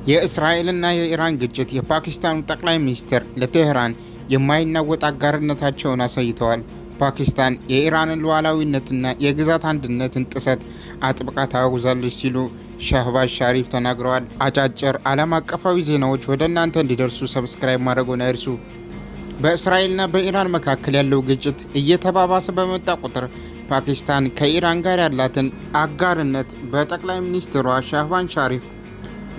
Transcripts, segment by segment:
የእስራኤልና የኢራን ግጭት የፓኪስታኑ ጠቅላይ ሚኒስትር ለቴህራን የማይናወጥ አጋርነታቸውን አሳይተዋል። ፓኪስታን የኢራንን ሉዓላዊነትና የግዛት አንድነትን ጥሰት አጥብቃ ታወግዛለች ሲሉ ሻህባዝ ሻሪፍ ተናግረዋል። አጫጭር ዓለም አቀፋዊ ዜናዎች ወደ እናንተ እንዲደርሱ ሰብስክራይብ ማድረጉን አይርሱ። በእስራኤልና በኢራን መካከል ያለው ግጭት እየተባባሰ በመጣ ቁጥር ፓኪስታን ከኢራን ጋር ያላትን አጋርነት በጠቅላይ ሚኒስትሯ ሻህባዝ ሻሪፍ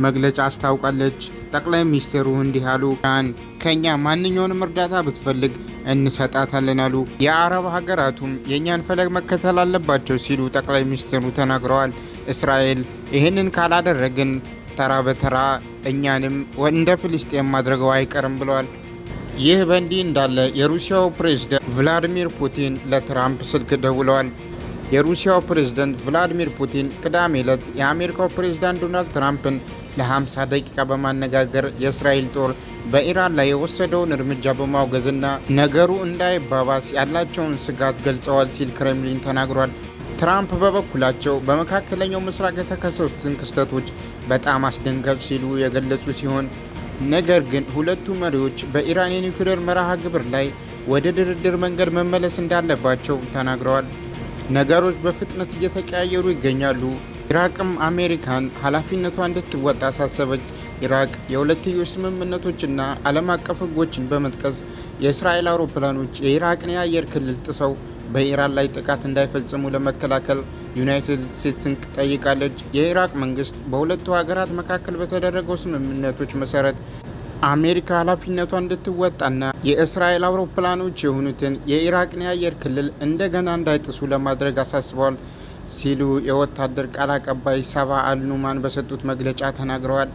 መግለጫ አስታውቃለች። ጠቅላይ ሚኒስትሩ እንዲህ አሉ። ኢራን ከኛ ማንኛውንም እርዳታ ብትፈልግ እንሰጣታለን አሉ። የአረብ ሀገራቱም የእኛን ፈለግ መከተል አለባቸው ሲሉ ጠቅላይ ሚኒስትሩ ተናግረዋል። እስራኤል ይህንን ካላደረግን ተራ በተራ እኛንም እንደ ፍልስጤም ማድረገው አይቀርም ብለዋል። ይህ በእንዲህ እንዳለ የሩሲያው ፕሬዝደንት ቭላዲሚር ፑቲን ለትራምፕ ስልክ ደውለዋል። የሩሲያው ፕሬዝደንት ቭላዲሚር ፑቲን ቅዳሜ ዕለት የአሜሪካው ፕሬዝዳንት ዶናልድ ትራምፕን ለ50 ደቂቃ በማነጋገር የእስራኤል ጦር በኢራን ላይ የወሰደውን እርምጃ በማውገዝና ነገሩ እንዳይባባስ ያላቸውን ስጋት ገልጸዋል ሲል ክሬምሊን ተናግሯል። ትራምፕ በበኩላቸው በመካከለኛው ምስራቅ የተከሰቱትን ክስተቶች በጣም አስደንጋጭ ሲሉ የገለጹ ሲሆን ነገር ግን ሁለቱ መሪዎች በኢራን የኒውክሌር መርሃ ግብር ላይ ወደ ድርድር መንገድ መመለስ እንዳለባቸው ተናግረዋል። ነገሮች በፍጥነት እየተቀያየሩ ይገኛሉ። ኢራቅም አሜሪካን ኃላፊነቷ እንድትወጣ አሳሰበች። ኢራቅ የሁለትዮሽ ስምምነቶችና ዓለም አቀፍ ሕጎችን በመጥቀስ የእስራኤል አውሮፕላኖች የኢራቅን የአየር ክልል ጥሰው በኢራን ላይ ጥቃት እንዳይፈጽሙ ለመከላከል ዩናይትድ ስቴትስን ጠይቃለች። የኢራቅ መንግስት በሁለቱ ሀገራት መካከል በተደረገው ስምምነቶች መሰረት አሜሪካ ኃላፊነቷ እንድትወጣና የእስራኤል አውሮፕላኖች የሆኑትን የኢራቅን የአየር ክልል እንደገና እንዳይጥሱ ለማድረግ አሳስበዋል ሲሉ የወታደር ቃል አቀባይ ሳባ አልኑማን በሰጡት መግለጫ ተናግረዋል።